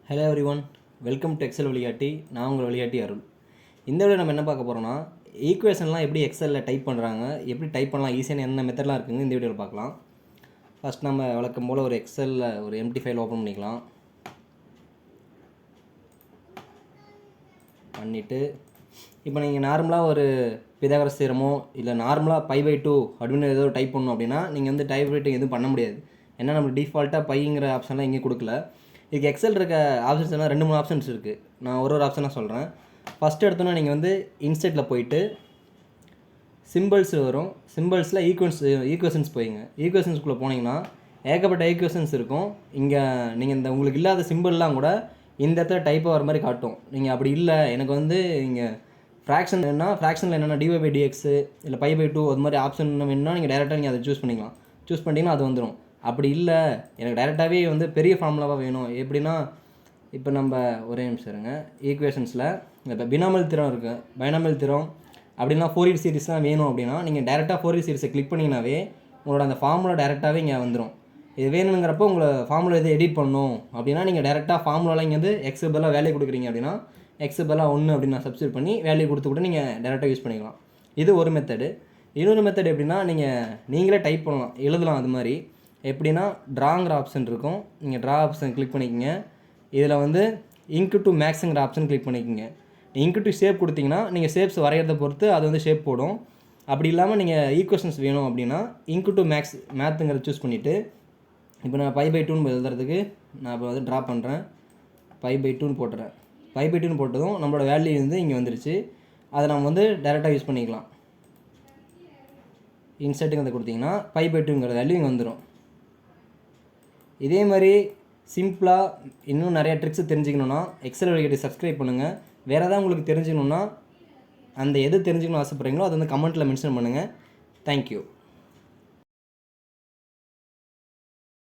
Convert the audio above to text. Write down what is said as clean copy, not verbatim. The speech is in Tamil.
Hello everyone, welcome to Excel வழிகாட்டி. நான் உங்கள் வழிகாட்டி அருள். இந்த வீடியோ நம்ம என்ன பார்க்க போகிறோம்னா, ஈக்குவேஷன்லாம் எப்படி எக்ஸலில் டைப் பண்ணுறாங்க, எப்படி டைப் பண்ணலாம், ஈஸியான என்ன மெத்தட்லாம் இருக்குங்க இந்த வீடியோவில் பார்க்கலாம். ஃபஸ்ட் நம்ம வழக்கம் போல் ஒரு எக்ஸலில் ஒரு எம்டி ஃபைல் ஓப்பன் பண்ணிக்கலாம். பண்ணிவிட்டு இப்போ நீங்கள் நார்மலாக ஒரு பிதாகரஸ் தியரமோ இல்லை நார்மலாக π/2 அப்படின்னு ஏதோ டைப் பண்ணணும் அப்படின்னா நீங்கள் வந்து டைப் ரைட்டிங் எதுவும் பண்ண முடியாது. ஏன்னா நம்ம டிஃபால்ட்டாக பைங்கிற ஆப்ஷன்லாம் இங்கே கொடுக்கல. இதுக்கு எக்ஸல் இருக்க ஆப்ஷன்ஸ் எல்லாம் 2-3 ஆப்ஷன்ஸ் இருக்குது. நான் ஒரு ஆப்ஷனாக சொல்கிறேன். ஃபஸ்ட்டு எடுத்தோன்னா நீங்கள் வந்து இன்செட்டில் போயிட்டு சிம்பிள்ஸ் வரும். சிம்பிள்ஸில் ஈக்குவேஷன்ஸ் போயிங்க. ஈக்குவேஷன்ஸ்குள்ளே போனீங்கன்னா ஏகப்பட்ட ஈக்குவேஷன்ஸ் இருக்கும். இங்கே நீங்கள் இந்த உங்களுக்கு இல்லாத சிம்பிள்லாம் கூட இந்த இடத்துல டைப்பாக வர மாதிரி காட்டும். நீங்கள் அப்படி இல்லை, எனக்கு வந்து இங்கே ஃப்ராக்ஷனில் என்னென்னா dy/dx இல்லை π/2 அது மாதிரி ஆப்ஷன் வேணும்னா நீங்கள் டேரெக்டாக நீங்கள் அதை சூஸ் பண்ணிக்கலாம். சூஸ் பண்ணிங்கன்னா அது வந்துடும். அப்படி இல்லை, எனக்கு டைரெக்டாகவே வந்து பெரிய ஃபார்முலாவாக வேணும். எப்படின்னா இப்போ நம்ம ஒரே நிமிஷம் இருங்க. ஈக்குவேஷன்ஸில் இப்போ பினாமல் திறம் இருக்குது, பைனாமல் திறம் அப்படின்னா ஃபோரியர் சீரிஸ்லாம் வேணும் அப்படின்னா நீங்கள் டேரெக்டாக ஃபோரியர் சீரிஸை கிளிக் பண்ணிங்கனாவே உங்களோட அந்த ஃபார்முலா டேரெக்டாகவே இங்கே வந்துடும். இது வேணுங்கிறப்போ உங்களை ஃபார்முலா எது எடிட் பண்ணணும் அப்படின்னா நீங்கள் டேரெக்டாக ஃபார்முலாவில் இங்கே வந்து எக்ஸ் பதிலாக வேல்யூ கொடுக்குறீங்க அப்படின்னா எக்ஸ் பதிலாக 1 அப்படின்னு நான் சப்ஸ்டியூட் பண்ணி வேல்யூ கொடுத்து கூட நீங்கள் டேரெக்டாக யூஸ் பண்ணிக்கலாம். இது ஒரு மெத்தடு. இன்னொரு மெத்தட் எப்படின்னா நீங்களே டைப் பண்ணலாம், எழுதலாம். அது மாதிரி எப்படின்னா ட்ராங்கிற ஆப்ஷன் இருக்கும். நீங்கள் ட்ரா ஆப்ஷன் கிளிக் பண்ணிக்கோங்க. இதில் வந்து இங்க் டு மேக்ஸுங்கிற ஆப்ஷன் கிளிக் பண்ணிக்கோங்க. இங்க் டு ஷேப் கொடுத்தீங்கன்னா நீங்கள் ஷேப்ஸ் வரைகிறத பொறுத்து அது வந்து ஷேப் போடும். அப்படி இல்லாமல் நீங்கள் ஈக்குவேஷன்ஸ் வேணும் அப்படின்னா இங்க் டு மேத்துங்கிறத சூஸ் பண்ணிவிட்டு இப்போ நான் π/2 எழுதுறதுக்கு நான் இப்போ வந்து ட்ரா பண்ணுறேன். π/2 போட்டுறேன். π/2 போட்டதும் நம்மளோட வேல்யூ வந்து இங்கே வந்துருச்சு. அதை நம்ம வந்து டேரெக்டாக யூஸ் பண்ணிக்கலாம். இன்சர்ட்டுங்கிறத கொடுத்தீங்கன்னா π/2ங்கிற வேல்யூ இங்கே வந்துடும். இதே மாதிரி சிம்பிளாக இன்னும் நிறையா ட்ரிக்ஸ் தெரிஞ்சுக்கணுன்னா எக்ஸல் வழிகாட்டி சப்ஸ்கிரைப் பண்ணுங்கள். வேறு ஏதாவது உங்களுக்கு தெரிஞ்சுக்கணுன்னா அந்த எது தெரிஞ்சுக்கணும்னு ஆசைப்பட்றீங்களோ அதை வந்து கமெண்ட்டில் மென்ஷன் பண்ணுங்கள். தேங்க்யூ.